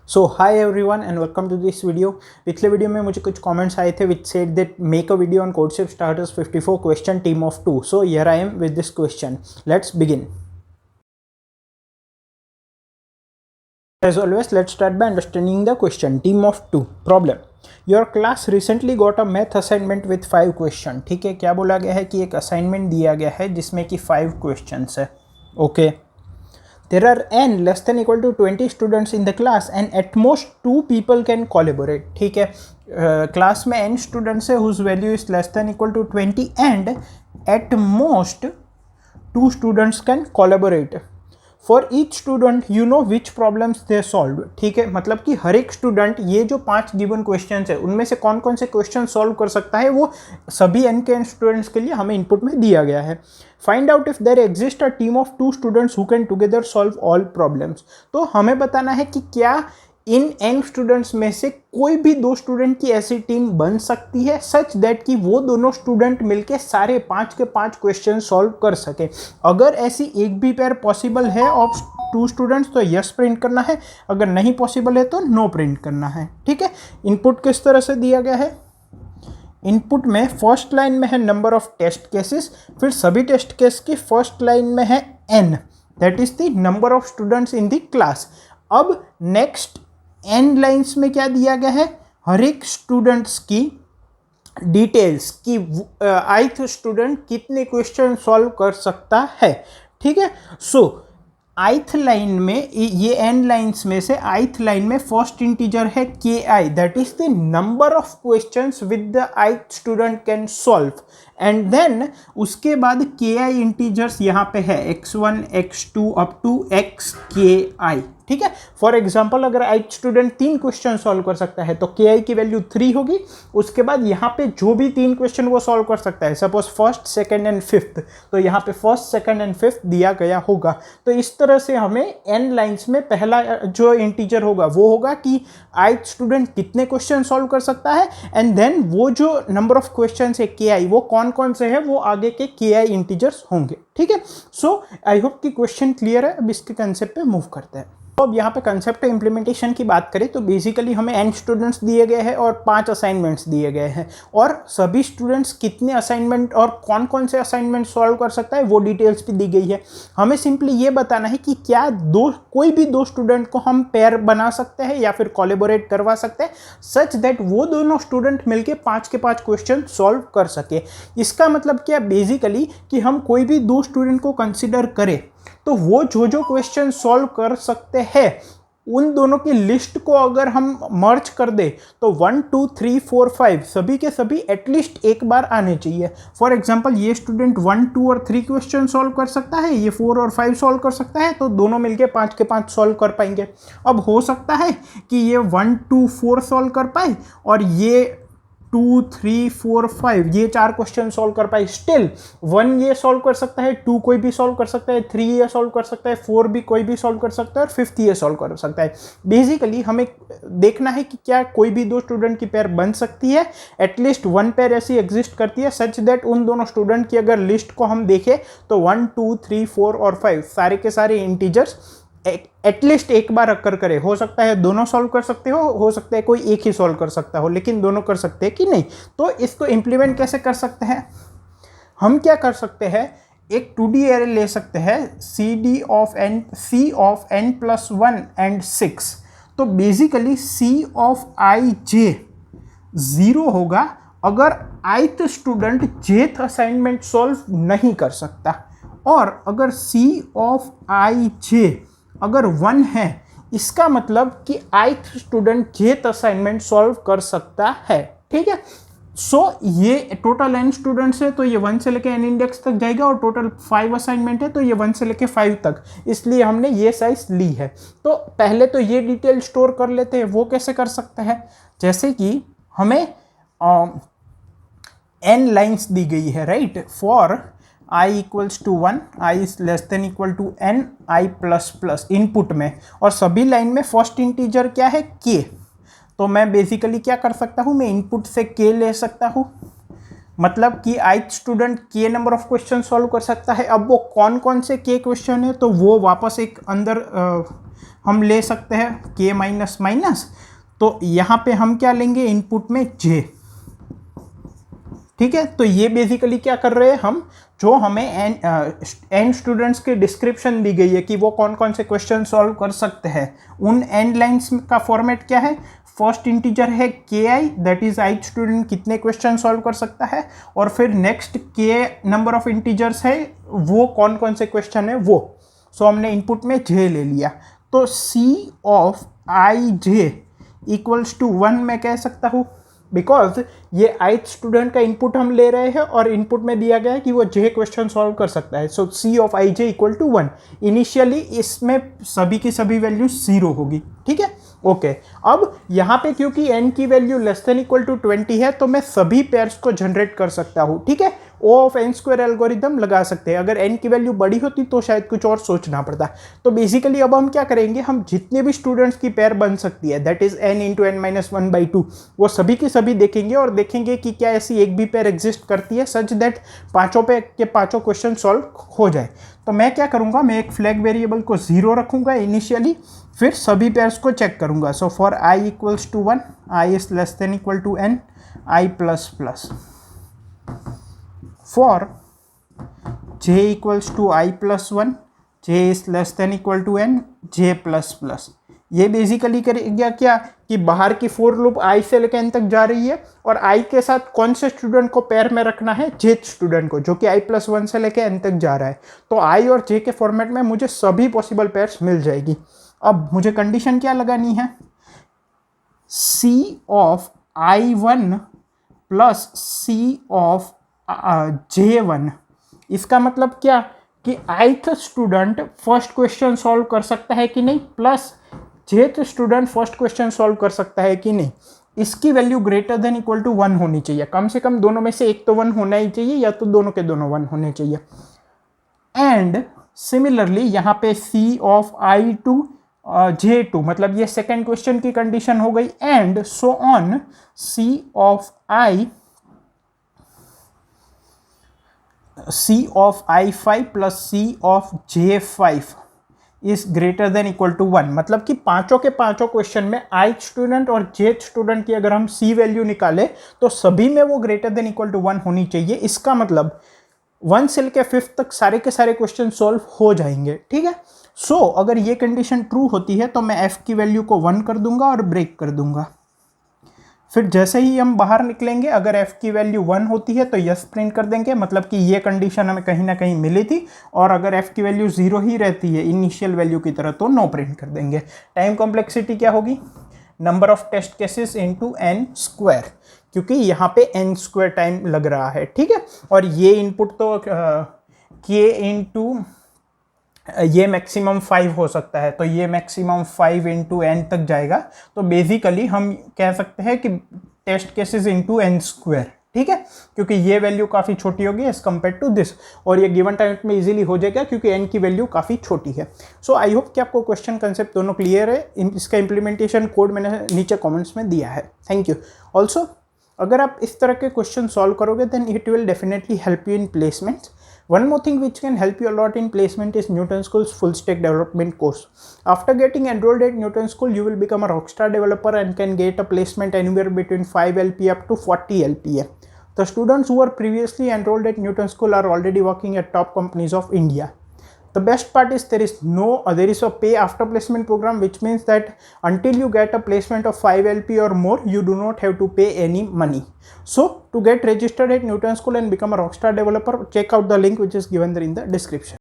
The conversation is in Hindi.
So hi everyone and welcome to this video. पिछले वीडियो में मुझे कुछ कमेंट्स आए थे which said that make a video on CodeChef starters 54 question team of 2. So here I am with this question. Let's begin. As always, let's start by understanding the question. Team of 2. Problem. Your class recently got a math assignment with 5 question. ठीक है, क्या बोला गया है कि एक असाइनमेंट दिया गया है जिसमें कि 5 क्वेश्चंस है. Okay. There are n less than equal to 20 students in the class and at most 2 people can collaborate. ठीक है, क्लास में n स्टूडेंट्स है whose value is less than equal to 20 and at most 2 students can collaborate. For each student you know which problems they solve. ठीक है, मतलब कि हर एक स्टूडेंट ये जो 5 गिवन क्वेश्चन है उनमें से कौन कौन से क्वेश्चन सॉल्व कर सकता है वो सभी एन के एन स्टूडेंट्स के लिए हमें इनपुट में दिया गया है. Find out if there exist a team of 2 students who can together solve all problems. तो हमें बताना है कि क्या इन एन स्टूडेंट्स में से कोई भी 2 स्टूडेंट की ऐसी टीम बन सकती है सच दैट कि वो दोनों स्टूडेंट मिलके सारे 5 के 5 क्वेश्चन सॉल्व कर सके. अगर ऐसी एक भी पेयर पॉसिबल है ऑफ 2 स्टूडेंट्स तो यस प्रिंट करना है, अगर नहीं पॉसिबल है तो नो प्रिंट करना है. ठीक है, इनपुट किस तरह से दिया गया है. इनपुट में फर्स्ट लाइन में है नंबर ऑफ टेस्ट केसेस, फिर सभी टेस्ट केस की फर्स्ट लाइन में है n, that is the number of students in the class. अब नेक्स्ट n लाइंस में क्या दिया गया है, हर एक स्टूडेंट्स की डिटेल्स की ith स्टूडेंट कितने क्वेश्चन सॉल्व कर सकता है. ठीक है, सो ith लाइन में ये n लाइंस में से ith लाइन में फर्स्ट इंटीजर है ki, that is the number of questions with the ith student can solve. And then उसके बाद ki इंटीजर्स यहाँ पे है x1 x2 up to xki. ठीक है, फॉर एग्जाम्पल अगर ith स्टूडेंट 3 क्वेश्चन सॉल्व कर सकता है तो ki की वैल्यू 3 होगी. उसके बाद यहाँ पे जो भी 3 क्वेश्चन वो सॉल्व कर सकता है, suppose first second and fifth, तो यहाँ पे फर्स्ट सेकंड एंड फिफ्थ दिया गया होगा. तो इस तरह से हमें n लाइंस में पहला जो इंटीजर होगा वो होगा कि ith स्टूडेंट कितने क्वेश्चन सॉल्व कर सकता है, एंड देन वो जो नंबर ऑफ क्वेश्चन है ki वो कौन कौन से है वो आगे के ki इंटीजर्स होंगे. ठीक है, सो आई होप कि क्वेश्चन क्लियर है. अब इसके कंसेप्ट पे मूव करते हैं. तो अब यहाँ पे कंसेप्ट इम्प्लीमेंटेशन की बात करें तो बेसिकली हमें n स्टूडेंट्स दिए गए हैं और 5 असाइनमेंट्स दिए गए हैं, और सभी स्टूडेंट्स कितने असाइनमेंट और कौन कौन से असाइनमेंट सॉल्व कर सकता है वो डिटेल्स भी दी गई है. हमें सिंपली ये बताना है कि क्या कोई भी 2 स्टूडेंट को हम पेयर बना सकते हैं या फिर कोलैबोरेट करवा सकते हैं सच दैट वो दोनों स्टूडेंट मिलके 5 के 5 क्वेश्चन सॉल्व कर सके. इसका मतलब क्या बेसिकली कि हम कोई भी 2 स्टूडेंट को कंसिडर करें तो वो जो क्वेश्चन सॉल्व कर सकते हैं उन दोनों की लिस्ट को अगर हम मर्ज कर दे तो 1 2 3 4 5 सभी के सभी एटलीस्ट एक बार आने चाहिए. फॉर एग्जांपल ये स्टूडेंट 1 2 और 3 क्वेश्चन सॉल्व कर सकता है, ये 4 और 5 सॉल्व कर सकता है, तो दोनों मिलके 5 के 5 सॉल्व कर पाएंगे. अब हो सकता है कि ये 1 2 4 सॉल्व कर पाए और ये 2 3 4 5 ये 4 क्वेश्चन सॉल्व कर पाए. स्टिल 1 ये सॉल्व कर सकता है, 2 कोई भी सॉल्व कर सकता है, 3 ये सॉल्व कर सकता है, 4 भी कोई भी सॉल्व कर सकता है और 5th ये सॉल्व कर सकता है. बेसिकली हमें देखना है कि क्या कोई भी 2 स्टूडेंट की पेयर बन सकती है, एटलीस्ट 1 पेयर ऐसी एग्जिस्ट करती है सच दैट उन दोनों स्टूडेंट की अगर लिस्ट को हम देखें तो 1 2 3 4 और 5 सारे के सारे इंटीजर्स एटलीस्ट एक बार अक्कर करे. हो सकता है दोनों सॉल्व कर सकते हो सकता है कोई एक ही सॉल्व कर सकता हो, लेकिन दोनों कर सकते हैं कि नहीं. तो इसको इम्प्लीमेंट कैसे कर सकते हैं, हम क्या कर सकते हैं, एक 2D एरे ले सकते हैं C of n plus 1 and 6. तो basically C of i j 0 होगा अगर ith student jth assignment solve नहीं कर सकता, और अगर C ऑफ i j अगर 1 है इसका मतलब कि ith student jth assignment solve कर सकता है. ठीक है, सो ये टोटल n स्टूडेंट्स है तो ये 1 से लेके n इंडेक्स तक जाएगा, और टोटल 5 असाइनमेंट है तो ये 1 से लेके 5 तक, इसलिए हमने ये साइज ली है. तो पहले तो ये डिटेल स्टोर कर लेते हैं. वो कैसे कर सकते हैं, जैसे कि हमें n लाइन्स दी गई है, right, for i equals to 1, i is less than equal to n, i plus plus input में, और सभी लाइन में फर्स्ट इंटीजर क्या है k. तो मैं बेसिकली क्या कर सकता हूँ, मैं इनपुट से k ले सकता हूँ, मतलब कि ith student k number of question solve कर सकता है. अब वो कौन कौन से k क्वेश्चन है तो वो वापस एक अंदर हम ले सकते हैं k माइनस माइनस, तो यहाँ पे हम क्या लेंगे इनपुट में j, ठीक है। तो ये बेसिकली क्या कर रहे हैं हम, जो हमें एन स्टूडेंट्स की डिस्क्रिप्शन दी गई है कि वो कौन कौन से क्वेश्चन सॉल्व कर सकते हैं, उन एन लाइंस का फॉर्मेट क्या है, फर्स्ट इंटीजर है के आई, दैट इज ith स्टूडेंट कितने क्वेश्चन सॉल्व कर सकता है, और फिर नेक्स्ट के नंबर ऑफ इंटीजर्स है, वो कौन कौन से क्वेश्चन है वो। सो हमने इनपुट में j ले लिया, तो c of I J equals to 1 मैं कह सकता हूँ, बिकॉज ये ith स्टूडेंट का इनपुट हम ले रहे हैं और इनपुट में दिया गया है कि वो j क्वेश्चन सॉल्व कर सकता है। So c of I J equal to 1, initially इसमें सभी की सभी वैल्यू 0 होगी, ठीक है। ओके, अब यहाँ पे क्योंकि n की value less than equal to 20 है, तो मैं सभी पेयर्स को जनरेट कर सकता हूँ, ठीक है। O of n square algorithm लगा सकते हैं। अगर n की वैल्यू बड़ी होती तो शायद कुछ और सोचना पड़ता। तो बेसिकली अब हम क्या करेंगे, हम जितने भी स्टूडेंट्स की पेयर बन सकती है, that is n into N minus 1/2, वो सभी की सभी देखेंगे और देखेंगे कि क्या ऐसी एक भी पेयर एग्जिस्ट करती है सच दैट पांचों पे के पांचों क्वेश्चन सॉल्व हो जाए। तो मैं क्या करूँगा, मैं एक फ्लैग वेरिएबल को 0 रखूँगा इनिशियली, फिर सभी पेयर्स को चेक करूँगा। So for i equals to 1, i is less than equal to n, i plus plus, for j equals to I plus 1, j is less than equal to n, j plus plus। ये बेसिकली करेगा क्या कि बाहर की फोर लूप i से लेकर n तक जा रही है और i के साथ कौन से स्टूडेंट को पेयर में रखना है, jth स्टूडेंट को, जो कि i plus 1 से लेकर n तक जा रहा है। तो i और j के फॉर्मेट में मुझे सभी पॉसिबल पेयर्स मिल जाएगी। अब मुझे कंडीशन क्या लगानी है, c of i1 plus c of J1। इसका मतलब क्या कि ith student first question solve कर सकता है कि नहीं, plus jth student first question solve कर सकता है कि नहीं। इसकी value greater than equal to 1 होनी चाहिए, कम से कम दोनों में से एक तो 1 होना ही चाहिए, या तो दोनों के दोनों 1 होने चाहिए। एंड सिमिलरली यहाँ पे c of I to J2, मतलब ये सेकेंड क्वेश्चन की कंडीशन हो गई। And so on c of i5 plus c of J5 is greater than equal to 1, मतलब कि पांचों के पांचों क्वेश्चन में ith स्टूडेंट और jth स्टूडेंट की अगर हम c वैल्यू निकाले तो सभी में वो ग्रेटर देन इक्वल टू 1 होनी चाहिए। इसका मतलब 1 से लेकर 5 तक सारे के सारे क्वेश्चन सॉल्व हो जाएंगे, ठीक है। सो अगर ये कंडीशन ट्रू होती है तो मैं f की वैल्यू को 1 कर दूंगा और ब्रेक कर दूंगा। फिर जैसे ही हम बाहर निकलेंगे, अगर f की वैल्यू 1 होती है तो यस प्रिंट कर देंगे, मतलब कि ये कंडीशन हमें कहीं ना कहीं मिली थी। और अगर f की वैल्यू 0 ही रहती है इनिशियल वैल्यू की तरह, तो नो प्रिंट कर देंगे। टाइम कॉम्प्लेक्सिटी क्या होगी, number of test cases into n square, क्योंकि यहाँ पे n स्क्वायर टाइम लग रहा है, ठीक है। और ये इनपुट तो k इंटू ये मैक्सिमम 5 हो सकता है, तो ये मैक्सिमम 5 इंटू एन तक जाएगा। तो बेसिकली हम कह सकते हैं कि test cases into N square, ठीक है, क्योंकि ये वैल्यू काफ़ी छोटी होगी एज कम्पेयर टू दिस, और ये गिवन टाइम में इजीली हो जाएगा क्योंकि एन की वैल्यू काफ़ी छोटी है। सो आई होप कि आपको क्वेश्चन कंसेप्ट दोनों क्लियर है। इसका इम्प्लीमेंटेशन कोड मैंने नीचे कमेंट्स में दिया है। Thank you. ऑल्सो अगर आप इस तरह के क्वेश्चन सॉल्व करोगे then it will definitely help you in placement. One more thing which can help you a lot in placement is Newton School's full stack development course. After getting enrolled at Newton School, you will become a rockstar developer and can get a placement anywhere between 5 LPA up to 40 LPA. The students who were previously enrolled at Newton School are already working at top companies of India. The best part is there is a pay after placement program, which means that until you get a placement of 5 LP or more, you do not have to pay any money. So to get registered at Newton School and become a rockstar developer, check out the link which is given there in the description.